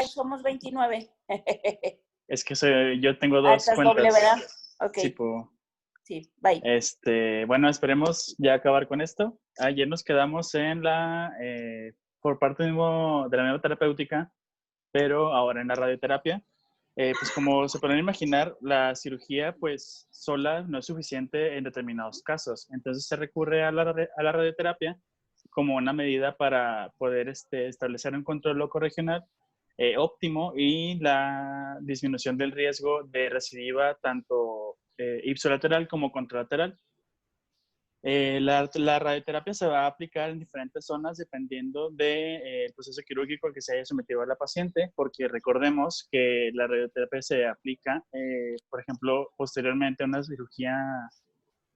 somos 29. Es que yo tengo Ah, dos estás cuentas. doble, ¿verdad? Ok. Sí, po. Sí, bye. Bueno, esperemos ya acabar con esto. Ayer nos quedamos en por parte de la nueva terapéutica, pero ahora en la radioterapia. Pues como se pueden imaginar, la cirugía pues sola no es suficiente en determinados casos. Entonces se recurre a la radioterapia como una medida para poder establecer un control locorregional óptimo y la disminución del riesgo de recidiva tanto ipsilateral como contralateral. La radioterapia se va a aplicar en diferentes zonas dependiendo del proceso quirúrgico al que se haya sometido a la paciente, porque recordemos que la radioterapia se aplica, por ejemplo, posteriormente a una cirugía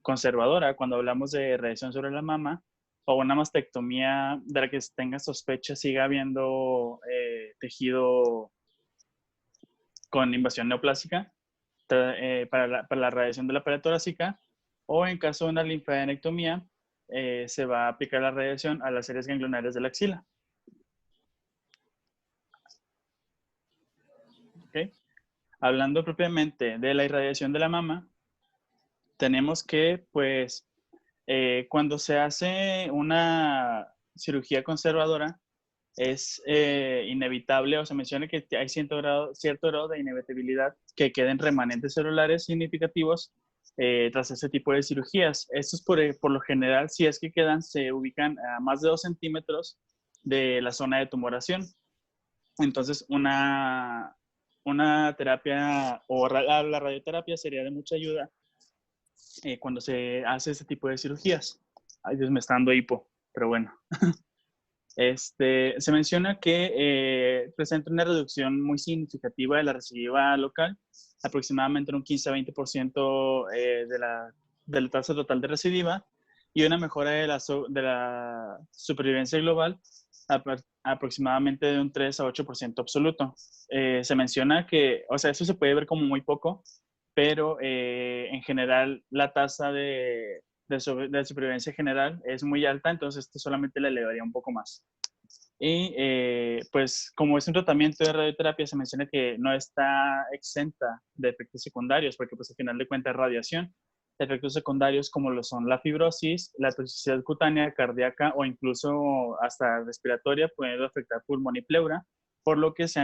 conservadora, cuando hablamos de radiación sobre la mama, o una mastectomía de la que tenga sospecha, siga habiendo tejido con invasión neoplásica para la radiación de la pared torácica, o en caso de una linfadenectomía, se va a aplicar la radiación a las áreas ganglionares de la axila. ¿Okay? Hablando propiamente de la irradiación de la mama, tenemos que, pues, cuando se hace una cirugía conservadora, es inevitable, o se menciona que hay cierto grado de inevitabilidad que queden remanentes celulares significativos tras este tipo de cirugías. Estos por lo general, si es que quedan, se ubican a más de 2 centímetros de la zona de tumoración. Entonces, una terapia o la radioterapia sería de mucha ayuda cuando se hace este tipo de cirugías. Ay, Dios, me está dando hipo, pero bueno. Se menciona que presenta una reducción muy significativa de la recidiva local, aproximadamente un 15 a 20% de la tasa total de recidiva, y una mejora de la supervivencia global aproximadamente de un 3 a 8% absoluto. Se menciona que, o sea, eso se puede ver como muy poco, pero en general la tasa de supervivencia general es muy alta, entonces esto solamente le elevaría un poco más. Y pues como es un tratamiento de radioterapia, se menciona que no está exenta de efectos secundarios, porque pues al final de cuentas es radiación. Efectos secundarios como lo son la fibrosis, la toxicidad cutánea, cardíaca o incluso hasta respiratoria puede afectar pulmón y pleura, por lo que se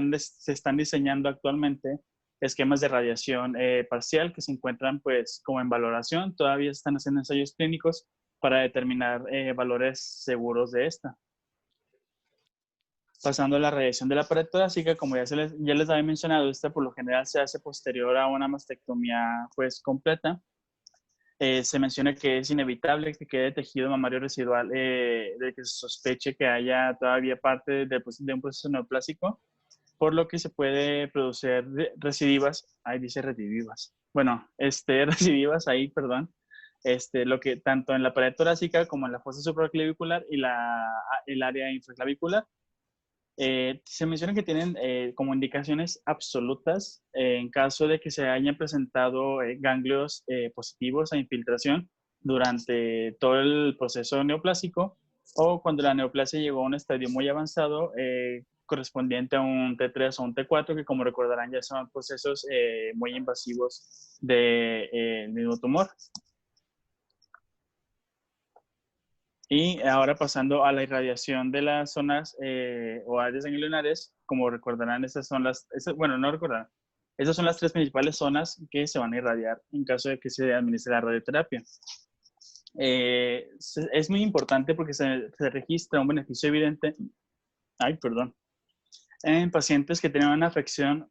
están diseñando actualmente esquemas de radiación parcial que se encuentran pues como en valoración. Todavía están haciendo ensayos clínicos para determinar valores seguros de esta. Pasando a la radiación de la pared torácica, como ya les había mencionado, esta por lo general se hace posterior a una mastectomía pues completa. Se menciona que es inevitable que quede tejido mamario residual de que se sospeche que haya todavía parte de un proceso neoplásico, por lo que se puede producir recidivas, ahí dice recidivas, bueno, recidivas ahí, perdón, lo que tanto en la pared torácica como en la fosa supraclavicular y el área infraclavicular. Se menciona que tienen como indicaciones absolutas en caso de que se hayan presentado ganglios positivos a infiltración durante todo el proceso neoplásico, o cuando la neoplasia llegó a un estadio muy avanzado correspondiente a un T3 o un T4, que como recordarán ya son procesos muy invasivos del mismo tumor. Y ahora pasando a la irradiación de las zonas o áreas ganglionares, como recordarán, esas son esas son las 3 principales zonas que se van a irradiar en caso de que se administre la radioterapia. Es muy importante porque se registra un beneficio evidente, en pacientes que tienen una afección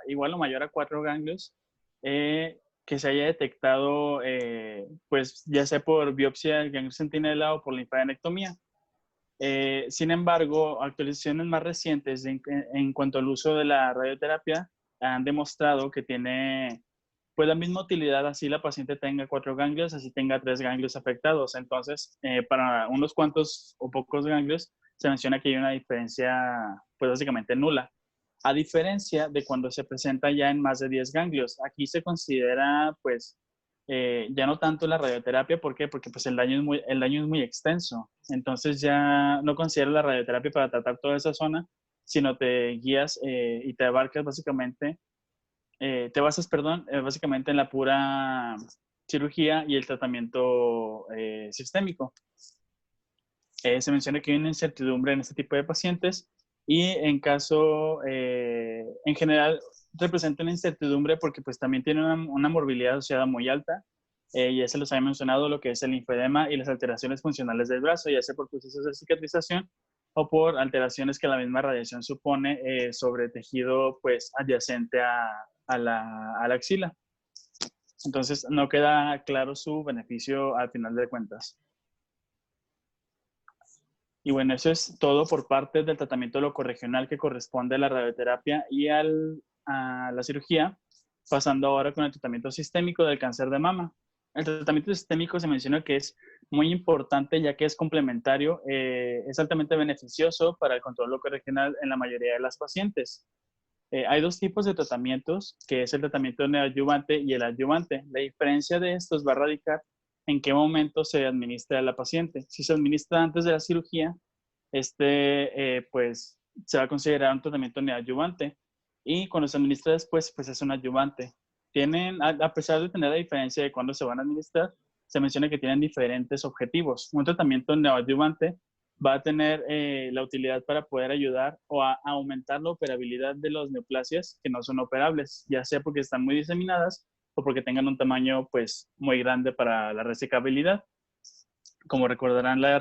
igual o mayor a 4 ganglios, que se haya detectado, pues ya sea por biopsia del ganglio centinela o por linfadenectomía. Sin embargo, actualizaciones más recientes en cuanto al uso de la radioterapia han demostrado que tiene pues la misma utilidad, así la paciente tenga 4 ganglios, así tenga 3 ganglios afectados. Entonces, para unos cuantos o pocos ganglios, se menciona que hay una diferencia pues básicamente nula. A diferencia de cuando se presenta ya en más de 10 ganglios. Aquí se considera pues ya no tanto la radioterapia. ¿Por qué? Porque pues el daño es muy extenso. Entonces ya no considero la radioterapia para tratar toda esa zona, sino te guías y te abarcas básicamente, te basas, perdón, básicamente en la pura cirugía y el tratamiento sistémico. Se menciona que hay una incertidumbre en este tipo de pacientes y en caso, en general, representa una incertidumbre porque pues también tiene una morbilidad asociada muy alta. Ya se los había mencionado lo que es el linfedema y las alteraciones funcionales del brazo, ya sea por procesos de cicatrización o por alteraciones que la misma radiación supone sobre tejido pues adyacente a la axila. Entonces no queda claro su beneficio al final de cuentas. Y bueno, eso es todo por parte del tratamiento locorregional que corresponde a la radioterapia y a la cirugía, pasando ahora con el tratamiento sistémico del cáncer de mama. El tratamiento sistémico se menciona que es muy importante ya que es complementario, es altamente beneficioso para el control locorregional en la mayoría de las pacientes. Hay dos tipos de tratamientos, que es el tratamiento neoadyuvante y el adyuvante. La diferencia de estos va a radicar en qué momento se administra a la paciente. Si se administra antes de la cirugía, pues se va a considerar un tratamiento neoadyuvante. Y cuando se administra después, pues es un adyuvante. A pesar de tener la diferencia de cuándo se van a administrar, se menciona que tienen diferentes objetivos. Un tratamiento neoadyuvante va a tener la utilidad para poder ayudar o a aumentar la operabilidad de las neoplasias que no son operables, ya sea porque están muy diseminadas o porque tengan un tamaño pues muy grande para la resecabilidad. Como recordarán, la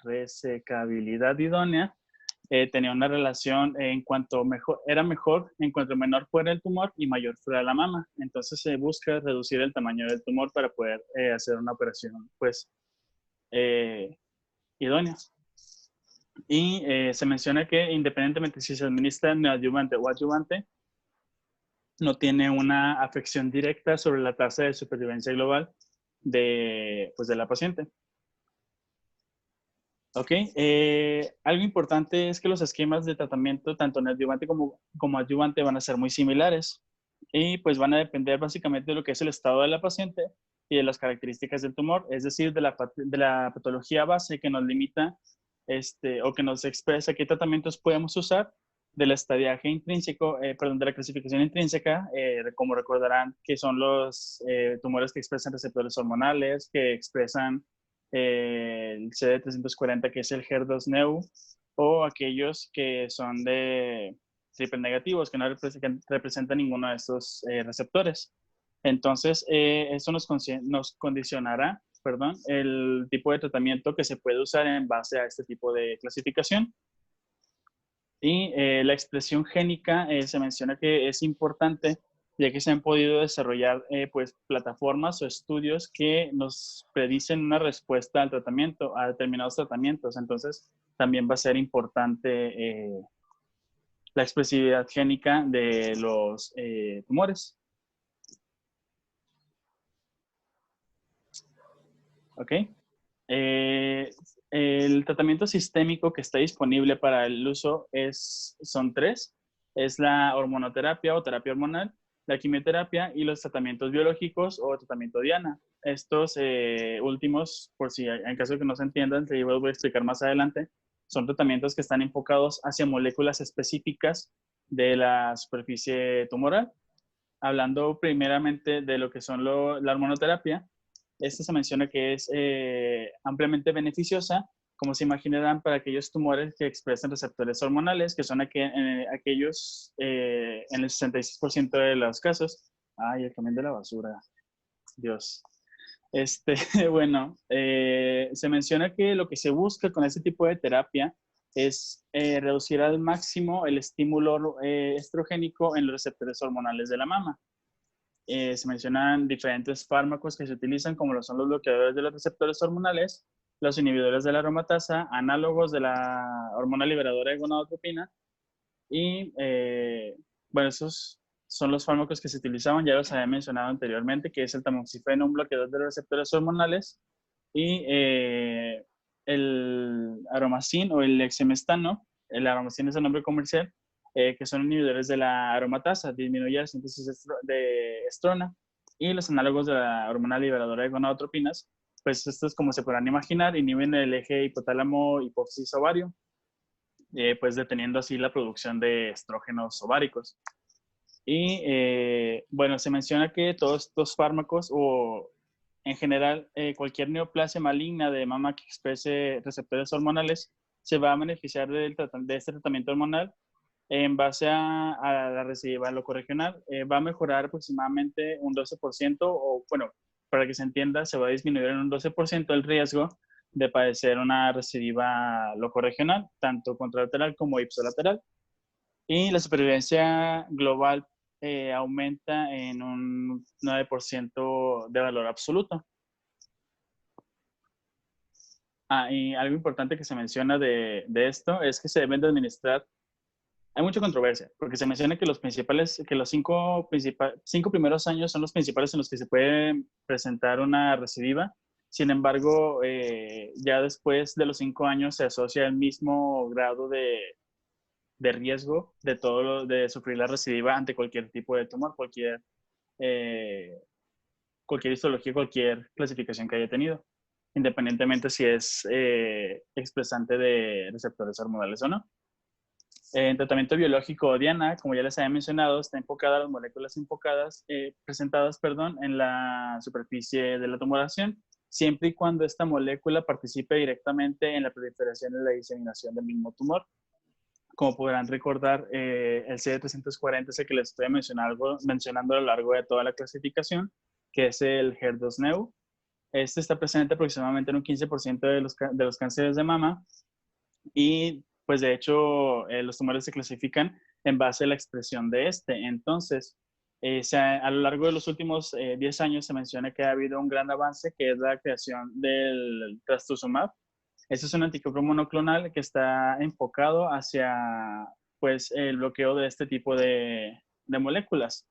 resecabilidad idónea tenía una relación en cuanto era mejor en cuanto menor fuera el tumor y mayor fuera la mama. Entonces se busca reducir el tamaño del tumor para poder hacer una operación pues idónea. Y se menciona que independientemente si se administra neoadyuvante o adyuvante, no tiene una afección directa sobre la tasa de supervivencia global pues de la paciente. Ok, algo importante es que los esquemas de tratamiento, tanto neoadyuvante como adyuvante, van a ser muy similares y pues van a depender básicamente de lo que es el estado de la paciente y de las características del tumor, es decir, de la patología base que nos limita o que nos expresa qué tratamientos podemos usar, del estadiaje intrínseco, perdón, de la clasificación intrínseca, como recordarán, que son los tumores que expresan receptores hormonales, que expresan el CD340, que es el HER2-Neu, o aquellos que son de triple negativos, que no representan ninguno de estos receptores. Entonces, eso nos condicionará, perdón, el tipo de tratamiento que se puede usar en base a este tipo de clasificación. Y la expresión génica se menciona que es importante, ya que se han podido desarrollar pues, plataformas o estudios que nos predicen una respuesta al tratamiento, a determinados tratamientos. Entonces, también va a ser importante la expresividad génica de los tumores. ¿Ok? El tratamiento sistémico que está disponible para el uso son tres. Es la hormonoterapia o terapia hormonal, la quimioterapia y los tratamientos biológicos o tratamiento diana. Estos últimos, por si en caso de que no se entiendan, se los voy a explicar más adelante, son tratamientos que están enfocados hacia moléculas específicas de la superficie tumoral. Hablando primeramente de lo que son la hormonoterapia, esta se menciona que es ampliamente beneficiosa, como se imaginarán, para aquellos tumores que expresan receptores hormonales, que son aquellos en el 66% de los casos. Ay, el camión de la basura. Dios. Bueno, se menciona que lo que se busca con este tipo de terapia es reducir al máximo el estímulo estrogénico en los receptores hormonales de la mama. Se mencionan diferentes fármacos que se utilizan, como lo son los bloqueadores de los receptores hormonales, los inhibidores de la aromatasa, análogos de la hormona liberadora de gonadotropina, y bueno, esos son los fármacos que se utilizaban, ya los había mencionado anteriormente, que es el tamoxifeno, un bloqueador de los receptores hormonales, y el aromacin o el exemestano. El aromacin es el nombre comercial, que son inhibidores de la aromatasa, disminuye la síntesis de estrona, y los análogos de la hormona liberadora de gonadotropinas, pues estos, como se podrán imaginar, inhiben el eje hipotálamo hipófisis ovario. pues deteniendo así la producción de estrógenos ováricos. Y bueno, se menciona que todos estos fármacos o en general cualquier neoplasia maligna de mama que exprese receptores hormonales se va a beneficiar de este tratamiento hormonal en base a la recidiva locorregional. Va a mejorar aproximadamente un 12% o bueno, para que se entienda, se va a disminuir en un 12% el riesgo de padecer una recidiva locorregional, tanto contralateral como ipsilateral. Y la supervivencia global aumenta en un 9% de valor absoluto. Y algo importante que se menciona de esto es que se deben de administrar. Hay mucha controversia, porque se menciona que los cinco primeros años son los principales en los que se puede presentar una recidiva. Sin embargo, ya después de los 5 años se asocia el mismo grado de riesgo de sufrir la recidiva ante cualquier tipo de tumor, cualquier histología, cualquier clasificación que haya tenido, independientemente si es expresante de receptores hormonales o no. En tratamiento biológico, Diana, como ya les había mencionado, está enfocada a las moléculas presentadas en la superficie de la tumoración, siempre y cuando esta molécula participe directamente en la proliferación y la diseminación del mismo tumor. Como podrán recordar, el CD340 es el que les estoy mencionando a lo largo de toda la clasificación, que es el HER2-Neu. Este está presente aproximadamente en un 15% de los cánceres de mama y pues de hecho los tumores se clasifican en base a la expresión de este. Entonces, a lo largo de los últimos 10 años se menciona que ha habido un gran avance, que es la creación del trastuzumab. Este es un anticuerpo monoclonal que está enfocado hacia pues, el bloqueo de este tipo de moléculas.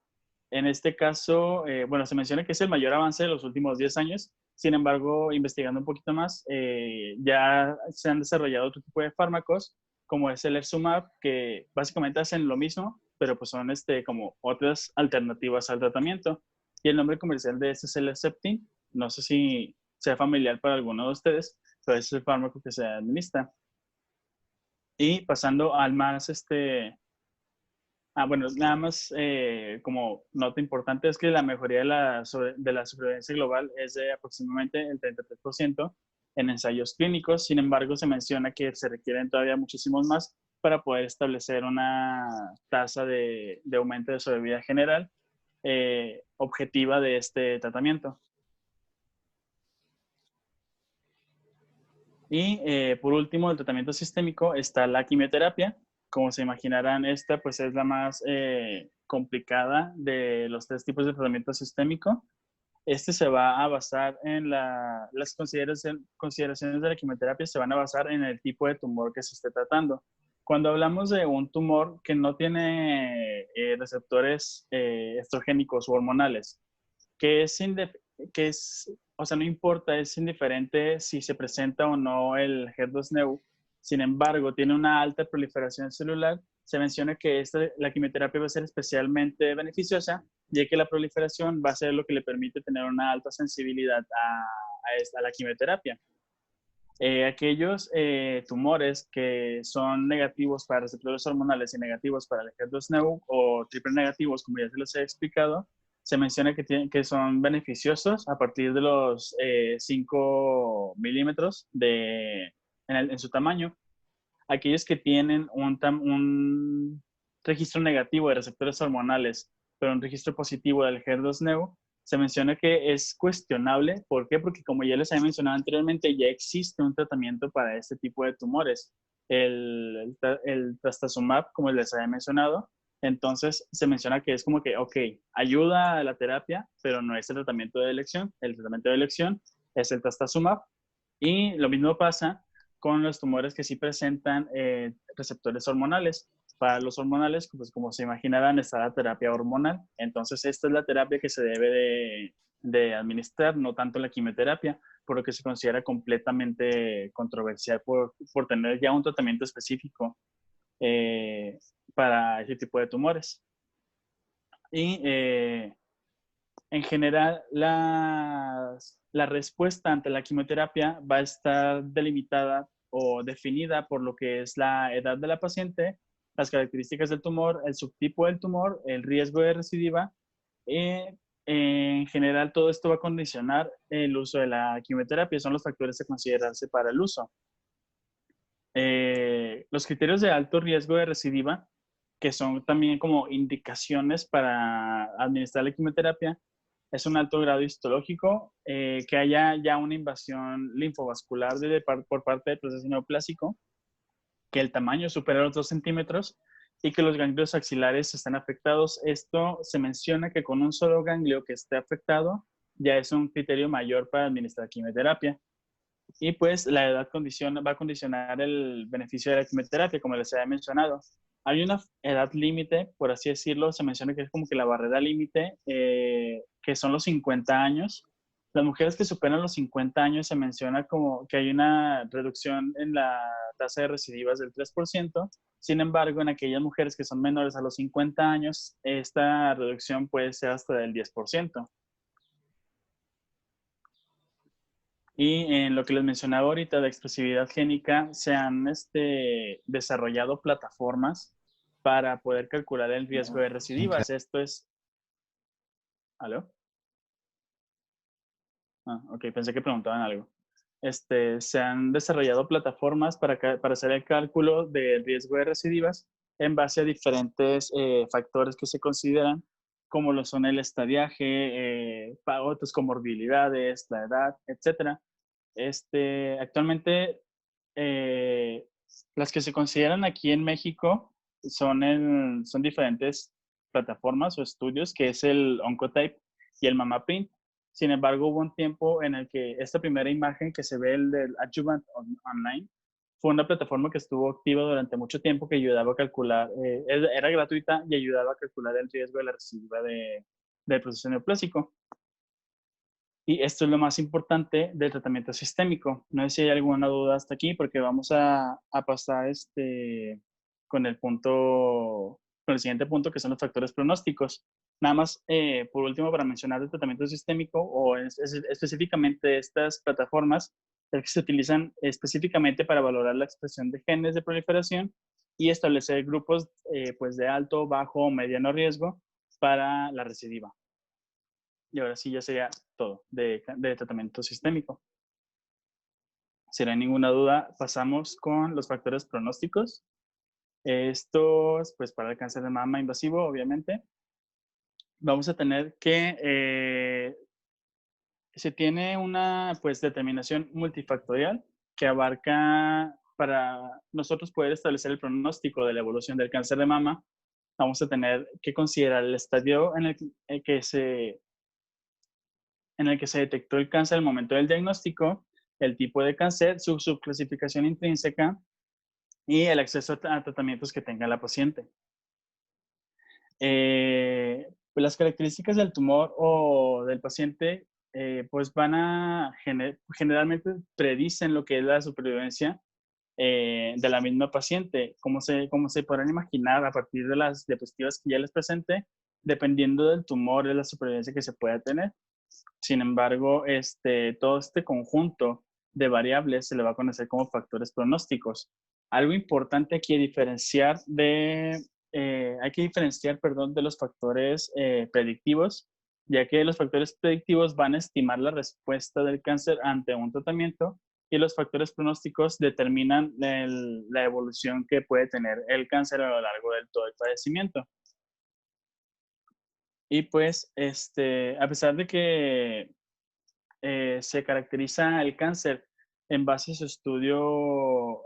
En este caso, bueno, se menciona que es el mayor avance de los últimos 10 años. Sin embargo, investigando un poquito más, ya se han desarrollado otro tipo de fármacos, como es el Ersumab, que básicamente hacen lo mismo, pero pues son como otras alternativas al tratamiento. Y el nombre comercial de este es el Herceptin. No sé si sea familiar para alguno de ustedes, pero ese es el fármaco que se administra. Y pasando al más bueno, nada más como nota importante es que la mejoría de la supervivencia global es de aproximadamente el 33% en ensayos clínicos. Sin embargo, se menciona que se requieren todavía muchísimos más para poder establecer una tasa de aumento de sobrevida general objetiva de este tratamiento. Y por último, el tratamiento sistémico está la quimioterapia. Como se imaginarán, esta pues es la más complicada de los 3 tipos de tratamiento sistémico. Este se va a basar en las consideraciones de la quimioterapia, se van a basar en el tipo de tumor que se esté tratando. Cuando hablamos de un tumor que no tiene receptores estrogénicos o hormonales, que o sea, no importa, es indiferente si se presenta o no el HER2-Neu. Sin embargo, tiene una alta proliferación celular. Se menciona que la quimioterapia va a ser especialmente beneficiosa, ya que la proliferación va a ser lo que le permite tener una alta sensibilidad a la quimioterapia. Aquellos tumores que son negativos para receptores hormonales y negativos para el HER2-Neu o triple negativos, como ya se los he explicado, se menciona que son beneficiosos a partir de los 5 milímetros en su tamaño. Aquellos que tienen un registro negativo de receptores hormonales, pero un registro positivo del HER2-Neu, se menciona que es cuestionable. ¿Por qué? Porque como ya les había mencionado anteriormente, ya existe un tratamiento para este tipo de tumores, el trastuzumab, como les había mencionado. Entonces se menciona que es como que, ok, ayuda a la terapia, pero no es el tratamiento de elección. El tratamiento de elección es el trastuzumab. Y lo mismo pasa con los tumores que sí presentan receptores hormonales. Para los hormonales, pues como se imaginarán, está la terapia hormonal. Entonces, esta es la terapia que se debe de administrar, no tanto la quimioterapia, por lo que se considera completamente controversial por tener ya un tratamiento específico para ese tipo de tumores. Y en general, la respuesta ante la quimioterapia va a estar delimitada o definida por lo que es la edad de la paciente, las características del tumor, el subtipo del tumor, el riesgo de recidiva. En general, todo esto va a condicionar el uso de la quimioterapia, son los factores a considerarse para el uso. Los criterios de alto riesgo de recidiva, que son también como indicaciones para administrar la quimioterapia, es un alto grado histológico, que haya ya una invasión linfovascular por parte del proceso neoplásico, que el tamaño supera los 2 centímetros y que los ganglios axilares están afectados. Esto se menciona que con un solo ganglio que esté afectado ya es un criterio mayor para administrar quimioterapia. Y pues la edad va a condicionar el beneficio de la quimioterapia, como les había mencionado. Hay una edad límite, por así decirlo, se menciona que es como que la barrera límite, que son los 50 años. Las mujeres que superan los 50 años se menciona como que hay una reducción en la tasa de recidivas del 3%. Sin embargo, en aquellas mujeres que son menores a los 50 años, esta reducción puede ser hasta del 10%. Y en lo que les mencionaba ahorita de expresividad génica, se han desarrollado plataformas para poder calcular el riesgo de recidivas. Esto es... ¿Aló? Ah, ok, pensé que preguntaban algo. Se han desarrollado plataformas para hacer el cálculo del riesgo de recidivas en base a diferentes factores que se consideran, como lo son el estadiaje, otras comorbilidades, la edad, etcétera. Actualmente, las que se consideran aquí en México son diferentes plataformas o estudios, que es el Oncotype y el MammaPrint. Sin embargo, hubo un tiempo en el que esta primera imagen que se ve, el del Adjuvant Online, fue una plataforma que estuvo activa durante mucho tiempo, que ayudaba a calcular, era gratuita y ayudaba a calcular el riesgo de la recidiva del proceso neoplásico. Y esto es lo más importante del tratamiento sistémico. No sé si hay alguna duda hasta aquí, porque vamos a pasar con el siguiente punto, que son los factores pronósticos. Nada más, por último, para mencionar el tratamiento sistémico, o específicamente estas plataformas, es que se utilizan específicamente para valorar la expresión de genes de proliferación y establecer grupos pues de alto, bajo o mediano riesgo para la recidiva. Y ahora sí ya sería todo de tratamiento sistémico. Si no hay ninguna duda, pasamos con los factores pronósticos. Estos, pues para el cáncer de mama invasivo, obviamente, vamos a tener que se tiene una pues determinación multifactorial que abarca, para nosotros poder establecer el pronóstico de la evolución del cáncer de mama, vamos a tener que considerar el estadio en el que se detectó el cáncer al momento del diagnóstico, el tipo de cáncer, su subclasificación intrínseca y el acceso a tratamientos que tenga la paciente. Pues las características del tumor o del paciente pues van a generalmente predicen lo que es la supervivencia de la misma paciente. Como se podrán imaginar a partir de las diapositivas que ya les presenté, dependiendo del tumor es la supervivencia que se pueda tener. Sin embargo, todo este conjunto de variables se le va a conocer como factores pronósticos. Algo importante aquí hay que diferenciar, perdón, de los factores predictivos, ya que los factores predictivos van a estimar la respuesta del cáncer ante un tratamiento y los factores pronósticos determinan la evolución que puede tener el cáncer a lo largo del todo el padecimiento. Y pues, a pesar de que se caracteriza el cáncer en base a su estudio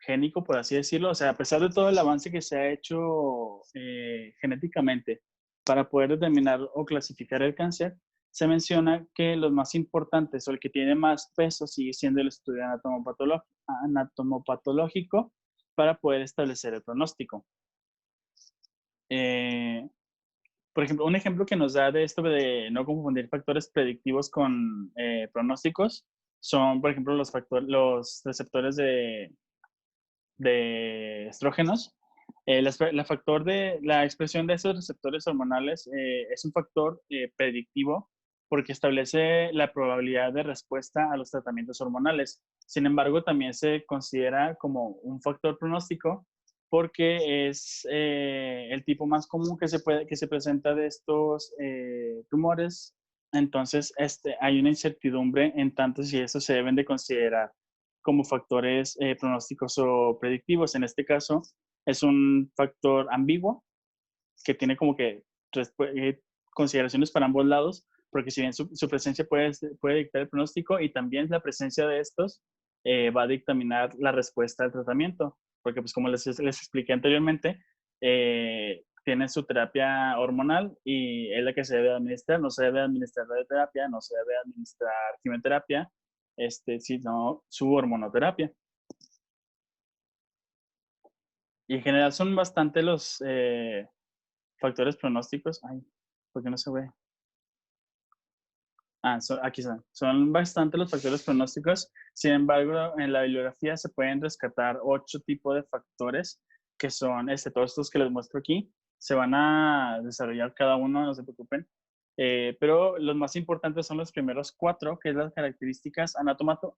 génico, por así decirlo, o sea, a pesar de todo el avance que se ha hecho genéticamente para poder determinar o clasificar el cáncer, se menciona que los más importantes o el que tiene más peso sigue siendo el estudio anatomopatológico para poder establecer el pronóstico. Por ejemplo, un ejemplo que nos da de esto de no confundir factores predictivos con pronósticos son, por ejemplo, los receptores de estrógenos. La expresión de esos receptores hormonales es un factor predictivo porque establece la probabilidad de respuesta a los tratamientos hormonales. Sin embargo, también se considera como un factor pronóstico porque es el tipo más común que se presenta de estos tumores. Entonces, hay una incertidumbre en tanto si estos se deben de considerar como factores pronósticos o predictivos. En este caso, es un factor ambiguo que tiene como que consideraciones para ambos lados, porque si bien su presencia puede dictar el pronóstico y también la presencia de estos va a dictaminar la respuesta al tratamiento, porque pues como les expliqué anteriormente, tienen su terapia hormonal y es la que se debe administrar, no se debe administrar radioterapia, no se debe administrar quimioterapia, sino su hormonoterapia. Y en general son bastante los factores pronósticos. Ay, ¿por qué no se ve? Aquí son. Son bastante los factores pronósticos. Sin embargo, en la bibliografía se pueden rescatar 8 tipos de factores que son, todos estos que les muestro aquí. Se van a desarrollar cada uno, no se preocupen. Pero los más importantes son los primeros 4, que es las características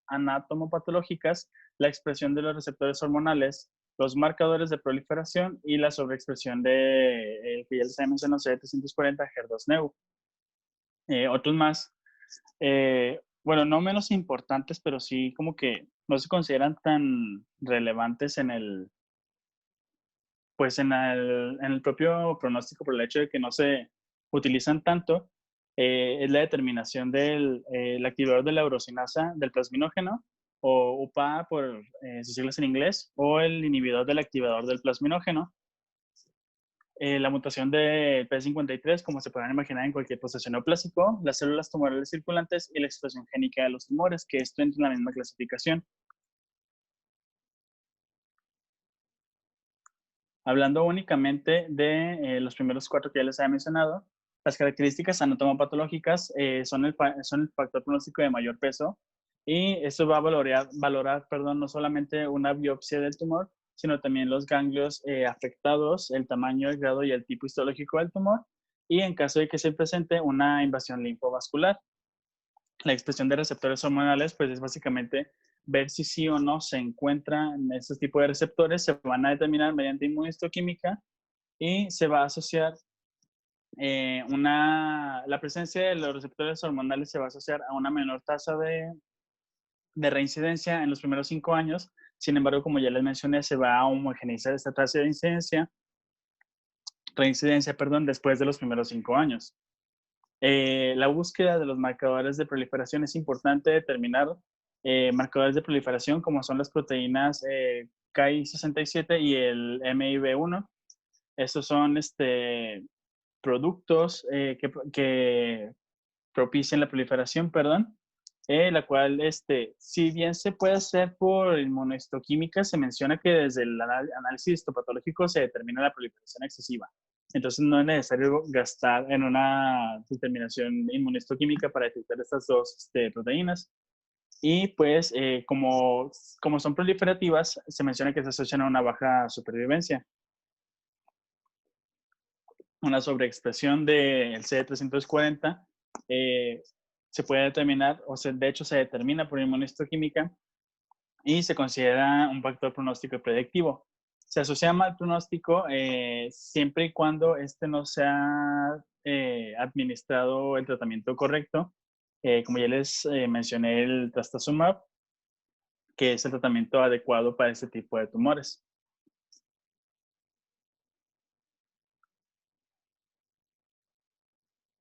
anatomopatológicas, la expresión de los receptores hormonales, los marcadores de proliferación y la sobreexpresión de el que ya les había mencionado, CD340, HER2-Neu. Otros más, bueno, no menos importantes, pero sí como que no se consideran tan relevantes pues en el propio pronóstico por el hecho de que no se utilizan tanto, es la determinación del activador de la urosinasa del plasminógeno, o UPA por sus siglas en inglés, o el inhibidor del activador del plasminógeno. La mutación de P53, como se pueden imaginar en cualquier proceso neoplásico, las células tumorales circulantes y la expresión génica de los tumores, que esto entra en la misma clasificación. Hablando únicamente de los primeros 4 que ya les había mencionado, las características anatomopatológicas son el factor pronóstico de mayor peso, y esto va a valorar no solamente una biopsia del tumor, sino también los ganglios afectados, el tamaño, el grado y el tipo histológico del tumor, y en caso de que se presente una invasión linfovascular. La expresión de receptores hormonales, pues es básicamente ver si sí o no se encuentran estos tipos de receptores, se van a determinar mediante inmunohistoquímica y se va a asociar la presencia de los receptores hormonales se va a asociar a una menor tasa de reincidencia en los primeros 5 años. Sin embargo, como ya les mencioné, se va a homogeneizar esta tasa de reincidencia, después de los primeros 5 años. La búsqueda de los marcadores de proliferación es importante determinar marcadores de proliferación como son las proteínas Ki67 y el MIB1. Estos son productos que propician la proliferación, la cual, si bien se puede hacer por inmunohistoquímica, se menciona que desde el análisis histopatológico se determina la proliferación excesiva. Entonces no es necesario gastar en una determinación inmunohistoquímica para detectar estas dos proteínas. Y pues como son proliferativas, se menciona que se asocian a una baja supervivencia. Una sobreexpresión del CD340 se puede determinar, de hecho se determina por inmunohistoquímica y se considera un factor pronóstico y predictivo. Se asocia mal pronóstico siempre y cuando no sea administrado el tratamiento correcto. Como ya les mencioné, el trastuzumab, que es el tratamiento adecuado para este tipo de tumores.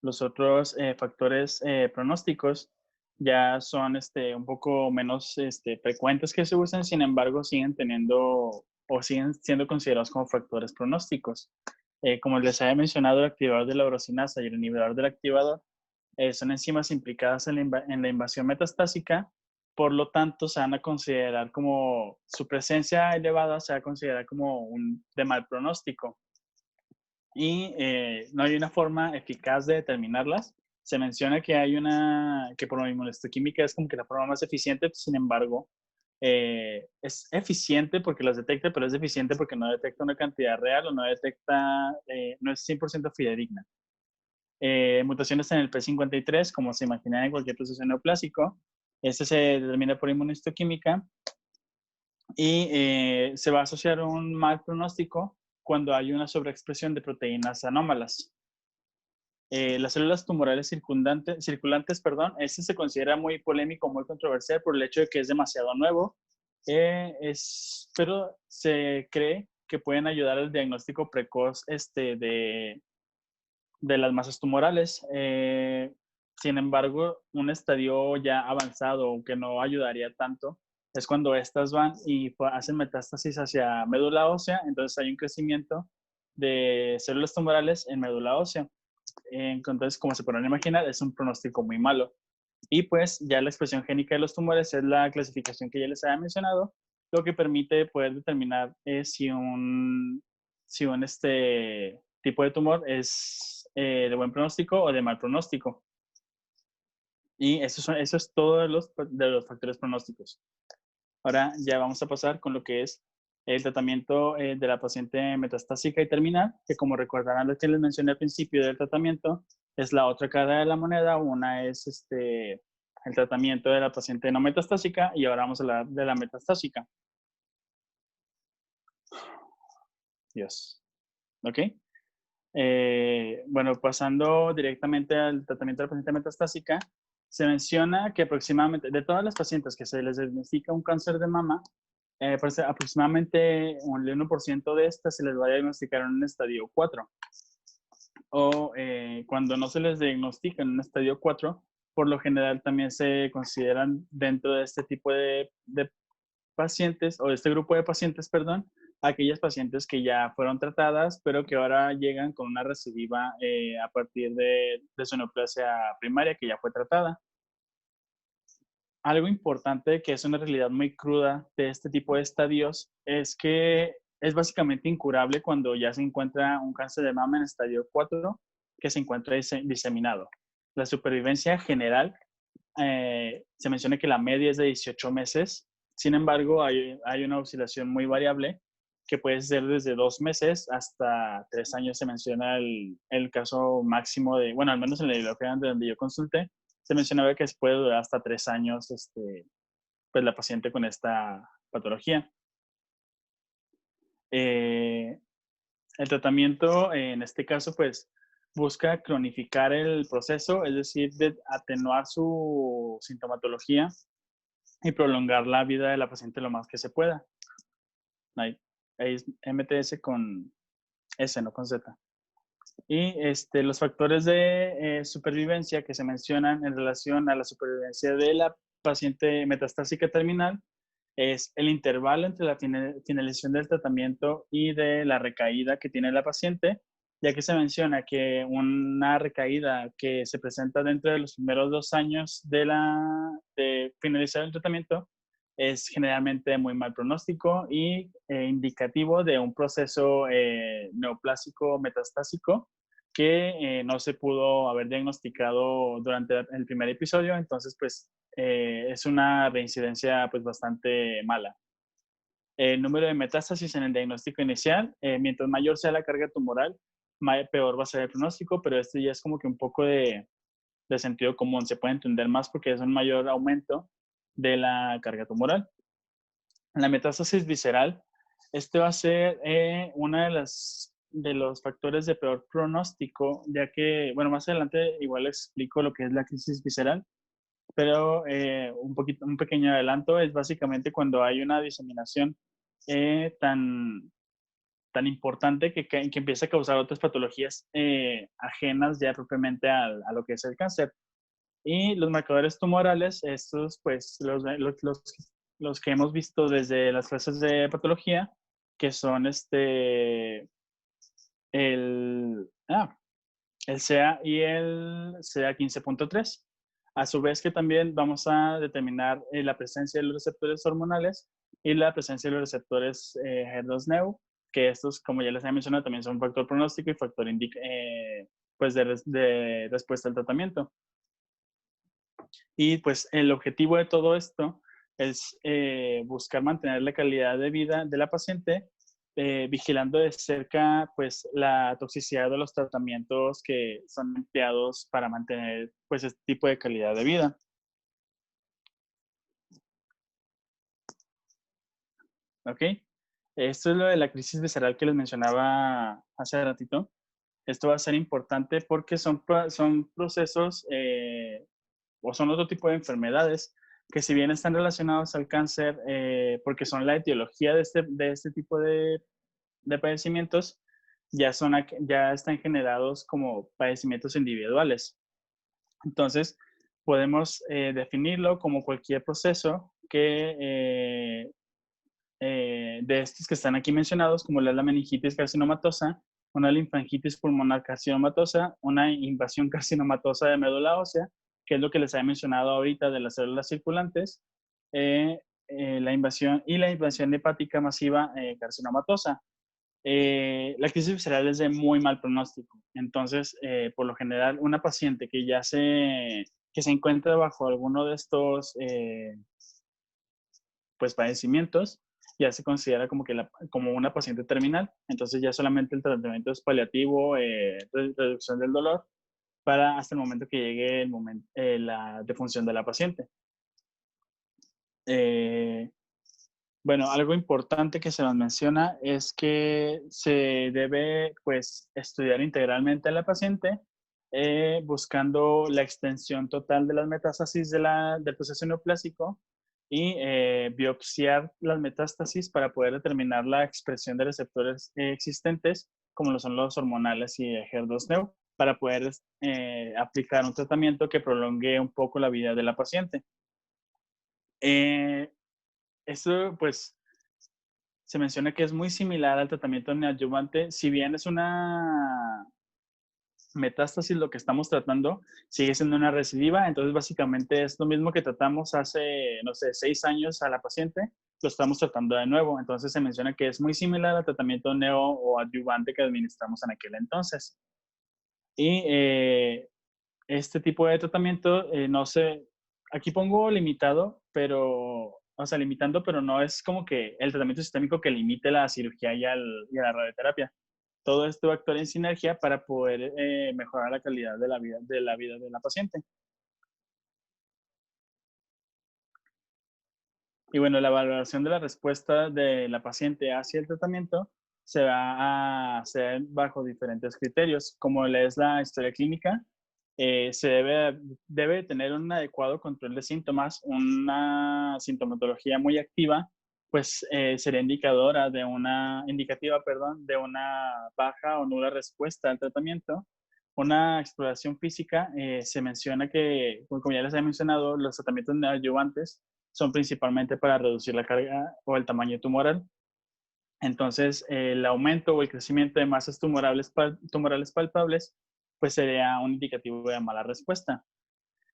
Los otros factores pronósticos ya son un poco menos frecuentes que se usan, sin embargo, siguen siendo considerados como factores pronósticos. Como les había mencionado, el activador de la urosinasa y el inhibidor del activador son enzimas implicadas en la invasión metastásica, por lo tanto, se van a considerar como su presencia elevada, se va a considerar como de mal pronóstico. Y no hay una forma eficaz de determinarlas. Se menciona que que por la inmunohistoquímica es como que la forma más eficiente, sin embargo, es eficiente porque las detecta, pero es deficiente porque no detecta una cantidad real o no detecta, no es 100% fidedigna. Mutaciones en el P53, como se imagina en cualquier proceso neoplásico. Este se determina por inmunistoquímica y se va a asociar un mal pronóstico cuando hay una sobreexpresión de proteínas anómalas. Las células tumorales circulantes, este se considera muy polémico, muy controversial por el hecho de que es demasiado nuevo, pero se cree que pueden ayudar al diagnóstico precoz de las masas tumorales. Sin embargo, un estadio ya avanzado, que no ayudaría tanto, es cuando estas van y hacen metástasis hacia médula ósea, entonces hay un crecimiento de células tumorales en médula ósea. Entonces, como se podrán imaginar, es un pronóstico muy malo. Y pues ya la expresión génica de los tumores es la clasificación que ya les había mencionado, lo que permite poder determinar si un tipo de tumor es de buen pronóstico o de mal pronóstico. Y eso es todo de los factores pronósticos. Ahora ya vamos a pasar con lo que es el tratamiento de la paciente metastásica y terminal, que como recordarán lo que les mencioné al principio del tratamiento, es la otra cara de la moneda. Una es el tratamiento de la paciente no metastásica y ahora vamos a hablar de la metastásica. Dios. ¿Ok? Bueno, pasando directamente al tratamiento de la paciente metastásica, se menciona que aproximadamente de todas las pacientes que se les diagnostica un cáncer de mama, pues aproximadamente un 1% de estas se les va a diagnosticar en un estadio 4. O cuando no se les diagnostica en un estadio 4, por lo general también se consideran dentro de este tipo de pacientes, o de este grupo de pacientes, perdón, aquellas pacientes que ya fueron tratadas, pero que ahora llegan con una recidiva a partir de su neoplasia primaria que ya fue tratada. Algo importante que es una realidad muy cruda de este tipo de estadios es que es básicamente incurable cuando ya se encuentra un cáncer de mama en estadio 4 que se encuentra diseminado. La supervivencia general, se menciona que la media es de 18 meses. Sin embargo, hay una oscilación muy variable que puede ser desde 2 meses hasta 3 años. Se menciona el caso máximo de, bueno, al menos en la bibliografía donde yo consulté, se mencionaba que se puede durar hasta 3 años pues la paciente con esta patología. El tratamiento en este caso pues busca cronificar el proceso, es decir, de atenuar su sintomatología y prolongar la vida de la paciente lo más que se pueda. Ahí es MTS con S, no con Z. Y los factores de supervivencia que se mencionan en relación a la supervivencia de la paciente metastásica terminal es el intervalo entre la finalización del tratamiento y de la recaída que tiene la paciente, ya que se menciona que una recaída que se presenta dentro de los primeros 2 años de finalizar el tratamiento es generalmente muy mal pronóstico y indicativo de un proceso neoplásico metastásico que no se pudo haber diagnosticado durante el primer episodio. Entonces, pues es una reincidencia pues bastante mala. El número de metástasis en el diagnóstico inicial, mientras mayor sea la carga tumoral, peor va a ser el pronóstico, pero esto ya es como que un poco de sentido común, se puede entender más porque es un mayor aumento de la carga tumoral. La metástasis visceral, este va a ser una de los factores de peor pronóstico, ya que, bueno, más adelante igual explico lo que es la crisis visceral, pero un pequeño adelanto es básicamente cuando hay una diseminación tan importante que empieza a causar otras patologías ajenas ya propiamente a lo que es el cáncer. Y los marcadores tumorales, estos pues los que hemos visto desde las clases de patología, que son el CA y el CA15.3. A su vez que también vamos a determinar la presencia de los receptores hormonales y la presencia de los receptores HER2-Neu, que estos, como ya les he mencionado, también son un factor pronóstico y factor pues de respuesta al tratamiento. Y pues el objetivo de todo esto es buscar mantener la calidad de vida de la paciente vigilando de cerca pues la toxicidad de los tratamientos que son empleados para mantener pues este tipo de calidad de vida. ¿Ok? Esto es lo de la crisis visceral que les mencionaba hace ratito. Esto va a ser importante porque son procesos o son otro tipo de enfermedades que si bien están relacionados al cáncer, porque son la etiología de este tipo de padecimientos, ya están generados como padecimientos individuales. Entonces, podemos definirlo como cualquier proceso de estos que están aquí mencionados, como la meningitis carcinomatosa, una linfangitis pulmonar carcinomatosa, una invasión carcinomatosa de médula ósea, que es lo que les había mencionado ahorita de las células circulantes, la invasión hepática masiva carcinomatosa. La crisis visceral es de muy mal pronóstico. Entonces, por lo general, una paciente que se encuentra bajo alguno de estos pues padecimientos, ya se considera como una paciente terminal. Entonces ya solamente el tratamiento es paliativo, reducción del dolor, para hasta el momento que llegue la defunción de la paciente. Bueno, algo importante que se nos menciona es que se debe pues estudiar integralmente a la paciente, buscando la extensión total de las metástasis del proceso neoplásico y biopsiar las metástasis para poder determinar la expresión de receptores existentes, como lo son los hormonales y HER2/neu, para poder aplicar un tratamiento que prolongue un poco la vida de la paciente. Esto, pues, se menciona que es muy similar al tratamiento neoadyuvante. Si bien es una metástasis lo que estamos tratando, sigue siendo una recidiva. Entonces, básicamente es lo mismo que tratamos hace, no sé, 6 años a la paciente, lo estamos tratando de nuevo. Entonces, se menciona que es muy similar al tratamiento neo o adyuvante que administramos en aquel entonces. Y este tipo de tratamiento, no sé, aquí pongo limitado, o sea, limitando, pero no es como que el tratamiento sistémico que limite la cirugía y a la radioterapia. Todo esto va a actuar en sinergia para poder mejorar la calidad de la vida de la paciente. Y bueno, la valoración de la respuesta de la paciente hacia el tratamiento se va a hacer bajo diferentes criterios, como es la historia clínica. Se debe tener un adecuado control de síntomas, una sintomatología muy activa, pues sería indicativa, perdón, de una baja o nula respuesta al tratamiento. Una exploración física, se menciona que, como ya les he mencionado, los tratamientos neoadyuvantes son principalmente para reducir la carga o el tamaño tumoral. Entonces, el aumento o el crecimiento de masas tumorales palpables, pues sería un indicativo de mala respuesta.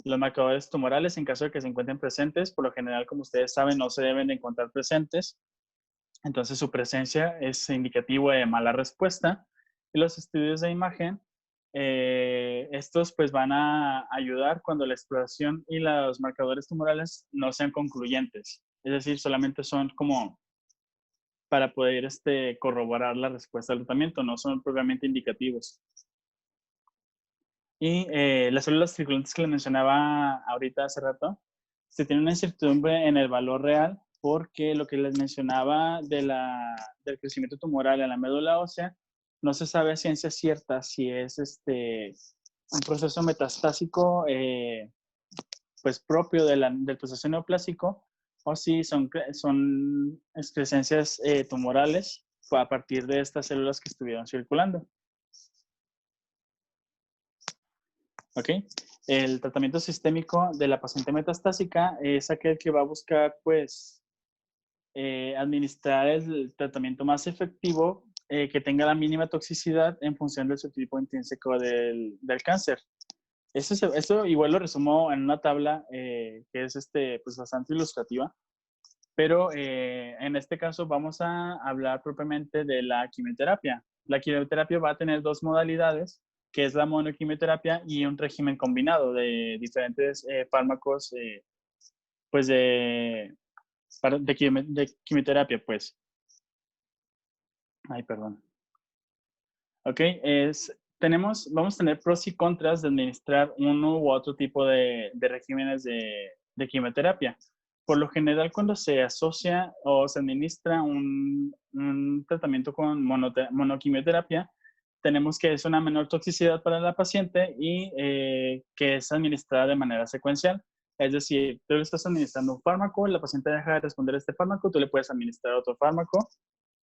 Los marcadores tumorales, en caso de que se encuentren presentes, por lo general, como ustedes saben, no se deben de encontrar presentes. Entonces, su presencia es indicativo de mala respuesta. Y los estudios de imagen, estos pues van a ayudar cuando la exploración y los marcadores tumorales no sean concluyentes. Es decir, solamente son como para poder corroborar la respuesta al tratamiento, no son propiamente indicativos. Y las células circulantes que le mencionaba ahorita hace rato, se tiene una incertidumbre en el valor real porque lo que les mencionaba del crecimiento tumoral en la médula ósea, no se sabe a ciencia cierta si es un proceso metastásico pues propio del proceso neoplásico o si son excrescencias tumorales a partir de estas células que estuvieron circulando. ¿Ok? El tratamiento sistémico de la paciente metastásica es aquel que va a buscar, pues, administrar el tratamiento más efectivo que tenga la mínima toxicidad en función del subtipo intrínseco del cáncer. Eso igual lo resumo en una tabla que es pues bastante ilustrativa, pero en este caso vamos a hablar propiamente de la quimioterapia. La quimioterapia va a tener dos modalidades, que es la monoquimioterapia y un régimen combinado de diferentes fármacos pues de quimioterapia, pues. Ay, perdón. Ok, vamos a tener pros y contras de administrar uno u otro tipo de regímenes de quimioterapia. Por lo general, cuando se asocia o se administra un tratamiento con monoquimioterapia, tenemos que es una menor toxicidad para la paciente y que es administrada de manera secuencial. Es decir, tú le estás administrando un fármaco, la paciente deja de responder a este fármaco, tú le puedes administrar otro fármaco.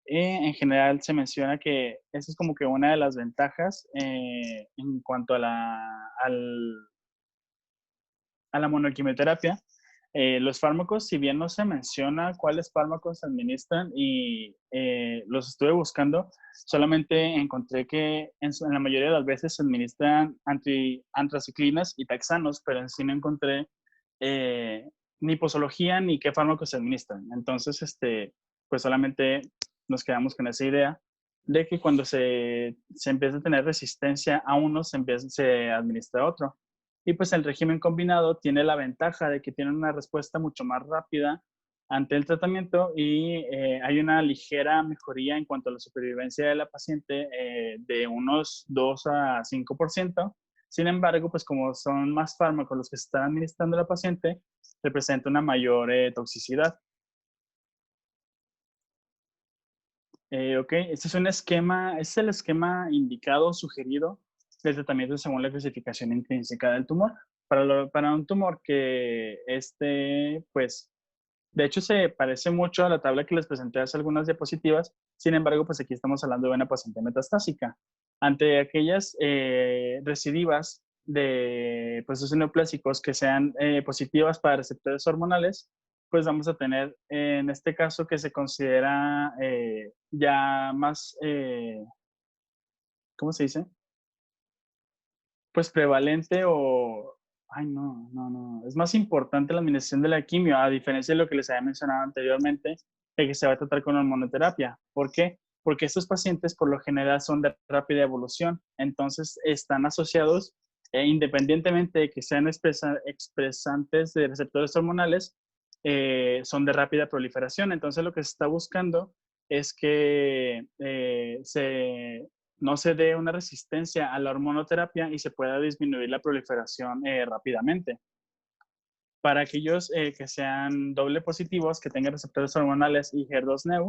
En general se menciona que eso es como que una de las ventajas en cuanto a la monoquimioterapia. Los fármacos, si bien no se menciona cuáles fármacos se administran y los estuve buscando, solamente encontré que en la mayoría de las veces se administran antraciclinas y taxanos, pero en sí no encontré ni posología ni qué fármacos se administran. Entonces, pues solamente nos quedamos con esa idea de que cuando se empieza a tener resistencia a uno, se administra a otro. Y pues el régimen combinado tiene la ventaja de que tiene una respuesta mucho más rápida ante el tratamiento y hay una ligera mejoría en cuanto a la supervivencia de la paciente de unos 2 a 5%. Sin embargo, pues como son más fármacos los que se están administrando a la paciente, representa una mayor toxicidad. Ok, este es un esquema, es el esquema indicado, sugerido del tratamiento según la clasificación intrínseca del tumor. Para un tumor que pues, de hecho se parece mucho a la tabla que les presenté hace algunas diapositivas, sin embargo, pues aquí estamos hablando de una paciente metastásica. Ante aquellas recidivas de procesos neoplásicos que sean positivas para receptores hormonales, pues vamos a tener en este caso que se considera ya más, ¿cómo se dice? Pues prevalente o, ay no, es más importante la administración de la quimio, a diferencia de lo que les había mencionado anteriormente, de que se va a tratar con hormonoterapia. ¿Por qué? Porque estos pacientes por lo general son de rápida evolución, entonces están asociados, independientemente de que sean expresantes de receptores hormonales, son de rápida proliferación. Entonces lo que se está buscando es que no se dé una resistencia a la hormonoterapia y se pueda disminuir la proliferación rápidamente. Para aquellos que sean doble positivos, que tengan receptores hormonales y HER2-Neu,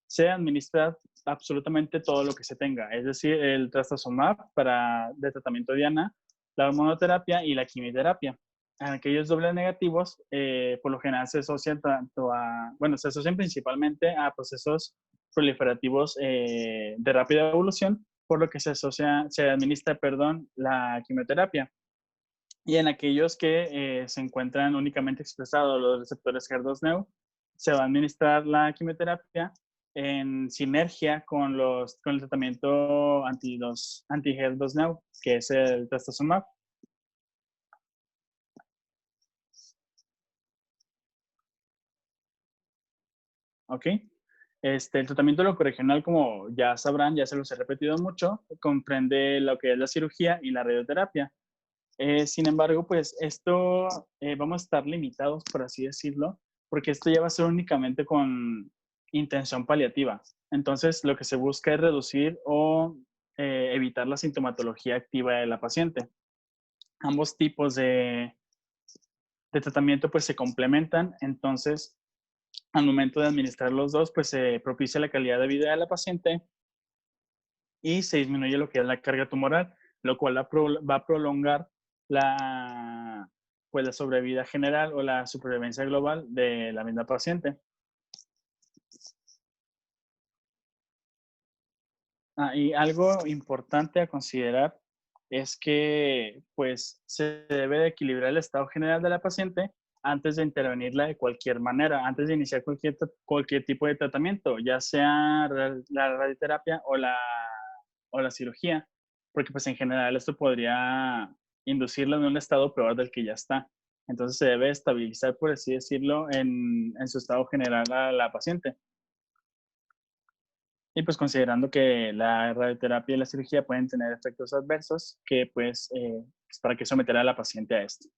se administra absolutamente todo lo que se tenga, es decir, el trastuzumab de tratamiento diana, la hormonoterapia y la quimioterapia. En aquellos doble negativos, por lo general se asocian se asocian principalmente a procesos proliferativos de rápida evolución, por lo que se administra, la quimioterapia. Y en aquellos que se encuentran únicamente expresados los receptores HER2-Neu, se va a administrar la quimioterapia en sinergia con el tratamiento anti-HER2-Neu, que es el trastuzumab. ¿Ok? El tratamiento locorregional, como ya sabrán, ya se los he repetido mucho, comprende lo que es la cirugía y la radioterapia. Sin embargo, pues esto vamos a estar limitados, por así decirlo, porque esto ya va a ser únicamente con intención paliativa. Entonces, lo que se busca es reducir o evitar la sintomatología activa de la paciente. Ambos tipos de tratamiento pues se complementan, entonces al momento de administrar los dos, pues se propicia la calidad de vida de la paciente y se disminuye lo que es la carga tumoral, lo cual va a prolongar pues la sobrevida general o la supervivencia global de la misma paciente. Y algo importante a considerar es que pues se debe de equilibrar el estado general de la paciente antes de intervenirla de cualquier manera, antes de iniciar cualquier tipo de tratamiento, ya sea la radioterapia o la cirugía, porque pues en general esto podría inducirla en un estado peor del que ya está. Entonces se debe estabilizar, por así decirlo, en su estado general a la paciente. Y pues considerando que la radioterapia y la cirugía pueden tener efectos adversos, que pues para qué someter a la paciente a esto.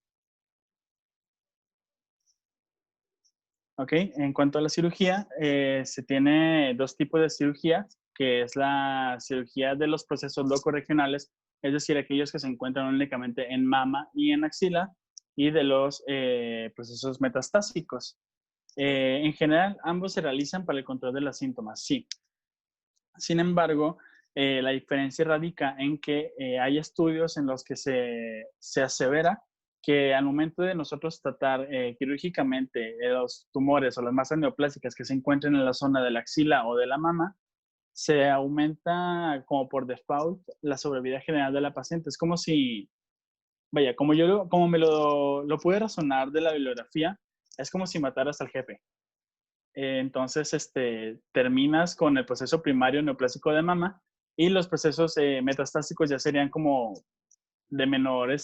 Ok, en cuanto a la cirugía, se tiene dos tipos de cirugía. que es la cirugía de los procesos locorregionales, es decir, aquellos que se encuentran únicamente en mama y en axila, y de los procesos metastásicos. En general, ambos se realizan para el control de los síntomas, sí. Sin embargo, la diferencia radica en que hay estudios en los que se asevera que al momento de nosotros tratar quirúrgicamente los tumores o las masas neoplásicas que se encuentran en la zona de la axila o de la mama, se aumenta como por default la sobrevida general de la paciente. Es como si, vaya, como me lo pude razonar de la bibliografía, es como si mataras al jefe. Entonces, terminas con el proceso primario neoplásico de mama y los procesos metastásicos ya serían como de menor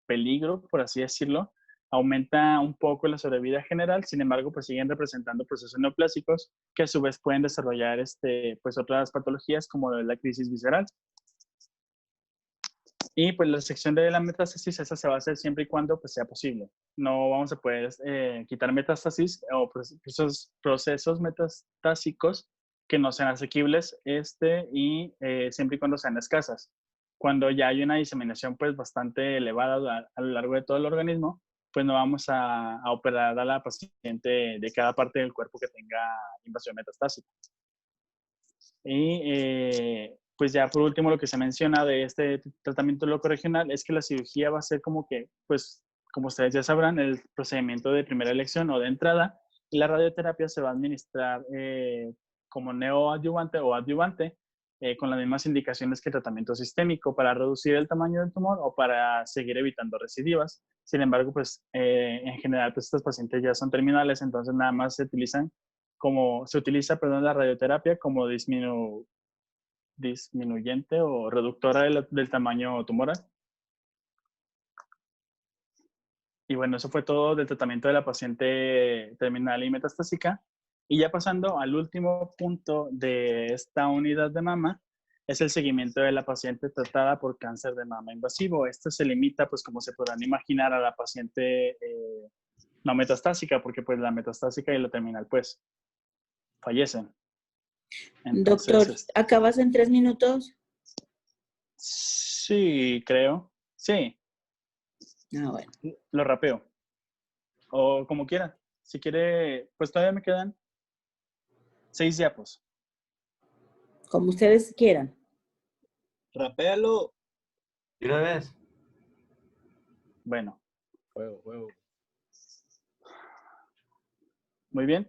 peligro, por así decirlo. Aumenta un poco la sobrevida general, sin embargo, pues siguen representando procesos neoplásicos que a su vez pueden desarrollar pues otras patologías como la crisis visceral. Y pues la sección de la metástasis, esa se va a hacer siempre y cuando pues, sea posible. No vamos a poder quitar metástasis o procesos metastásicos que no sean asequibles y siempre y cuando sean escasas. Cuando ya hay una diseminación pues bastante elevada a lo largo de todo el organismo, pues no vamos a operar a la paciente de cada parte del cuerpo que tenga invasión metastásica. Y pues ya por último lo que se menciona de este tratamiento locorregional es que la cirugía va a ser como que, pues como ustedes ya sabrán, el procedimiento de primera elección o de entrada, y la radioterapia se va a administrar como neoadyuvante o adyuvante, con las mismas indicaciones que el tratamiento sistémico para reducir el tamaño del tumor o para seguir evitando recidivas. Sin embargo, pues en general pues estas pacientes ya son terminales, entonces nada más se utiliza la radioterapia como disminuyente o reductora del tamaño tumoral. Y bueno, eso fue todo del tratamiento de la paciente terminal y metastásica. Y ya pasando al último punto de esta unidad de mama, es el seguimiento de la paciente tratada por cáncer de mama invasivo. Esto se limita, pues como se podrán imaginar, a la paciente no metastásica, porque pues la metastásica y la terminal pues fallecen. Entonces, Doctor, ¿acabas en 3 minutos? Sí, creo. Sí, Ah, bueno. lo rapeo. O como quiera. Si quiere, pues todavía me quedan 6 diapos. Como ustedes quieran. Rapéalo. ¿Y una vez? Bueno, Juego. muy bien.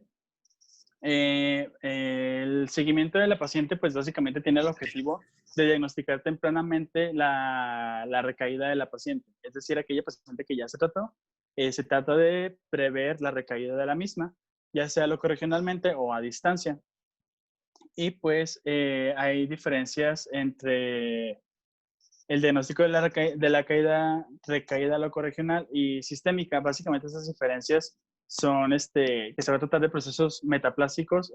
El seguimiento de la paciente, pues básicamente tiene el objetivo de diagnosticar tempranamente la recaída de la paciente. Es decir, aquella paciente que ya se trató, se trata de prever la recaída de la misma, ya sea locorregionalmente o a distancia. Y pues hay diferencias entre el diagnóstico de la recaída locorregional y sistémica. Básicamente esas diferencias son que se va a tratar de procesos metaplásicos,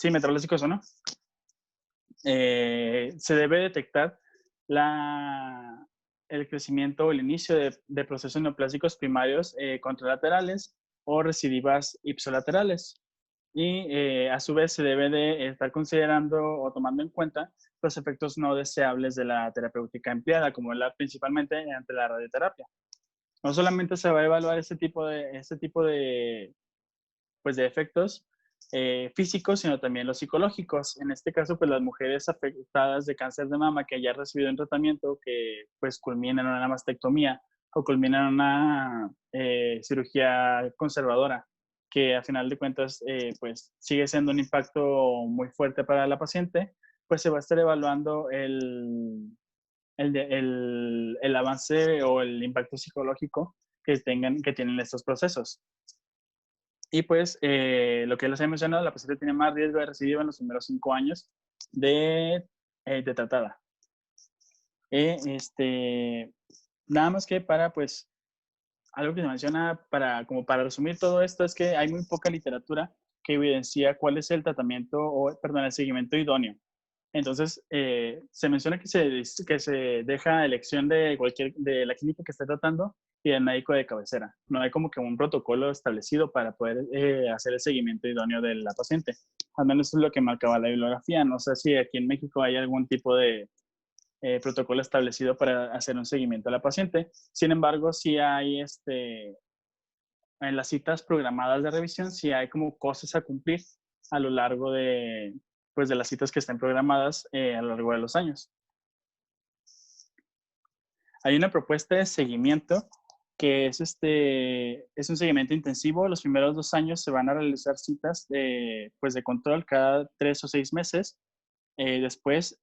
metaplásicos o no. Se debe detectar el crecimiento o el inicio de procesos neoplásicos primarios contralaterales o recidivas ipsilaterales. Y a su vez se debe de estar considerando o tomando en cuenta los efectos no deseables de la terapéutica empleada, como principalmente ante la radioterapia. No solamente se va a evaluar este tipo de efectos físicos, sino también los psicológicos. En este caso, pues las mujeres afectadas de cáncer de mama que ya han recibido un tratamiento que pues culmina en una mastectomía o culmina en una cirugía conservadora, que a final de cuentas pues sigue siendo un impacto muy fuerte para la paciente, pues se va a estar evaluando el avance o el impacto psicológico que tienen estos procesos. Y pues lo que les he mencionado, la paciente tiene más riesgo de recidiva en los primeros 5 años de tratada. Nada más que pues algo que se menciona como para resumir todo esto es que hay muy poca literatura que evidencia cuál es el el seguimiento idóneo. Entonces, se menciona que se deja elección de la clínica que esté tratando y el médico de cabecera. No hay como que un protocolo establecido para poder hacer el seguimiento idóneo de la paciente. Al menos es lo que marcaba la bibliografía. No sé si aquí en México hay algún tipo de protocolo establecido para hacer un seguimiento a la paciente. Sin embargo, sí hay en las citas programadas de revisión, sí hay como cosas a cumplir a lo largo de, pues, de las citas que estén programadas a lo largo de los años. Hay una propuesta de seguimiento que es un seguimiento intensivo. Los primeros 2 años se van a realizar citas de control cada 3 o 6 meses. Después,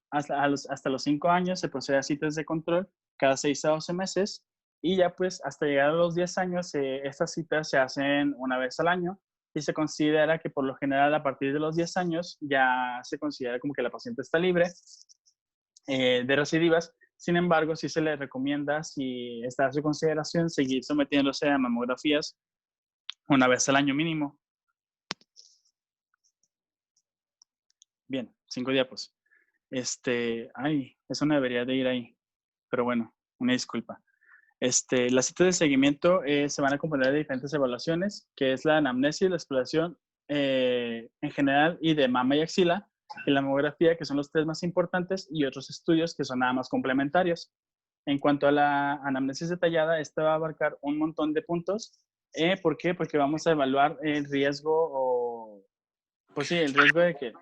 hasta los 5 años se procede a citas de control cada 6 a 12 meses. Y ya pues hasta llegar a los 10 años, estas citas se hacen una vez al año y se considera que por lo general a partir de los 10 años ya se considera como que la paciente está libre de recidivas. Sin embargo, sí se le recomienda, si está a su consideración, seguir sometiéndose a mamografías una vez al año mínimo. Bien, 5 diapos. Eso no debería de ir ahí, pero bueno, una disculpa. Las citas de seguimiento se van a componer de diferentes evaluaciones, que es la anamnesis, la exploración en general y de mama y axila, y la mamografía, que son los 3 más importantes, y otros estudios que son nada más complementarios. En cuanto a la anamnesis detallada, esta va a abarcar un montón de puntos. ¿Por qué? Porque vamos a evaluar el riesgo el riesgo de que...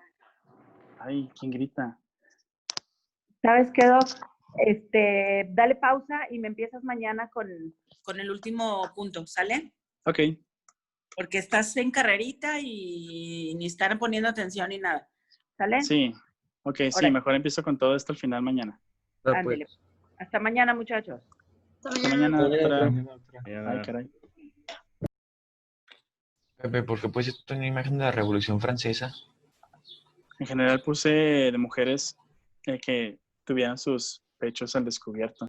Ay, ¿quién grita? ¿Sabes qué, Doc? Dale pausa y me empiezas mañana con el último punto, ¿sale? Ok. Porque estás en carrerita y ni estar poniendo atención ni nada. ¿Sale? Sí. Ok, sí, Órale. mejor empiezo con todo esto al final mañana. Ándele. Hasta mañana, muchachos. Hasta mañana, doctora. Ay, caray. Pepe, ¿por qué pusiste una imagen de la Revolución Francesa? En general puse de mujeres que tuvieran sus pechos al descubierto.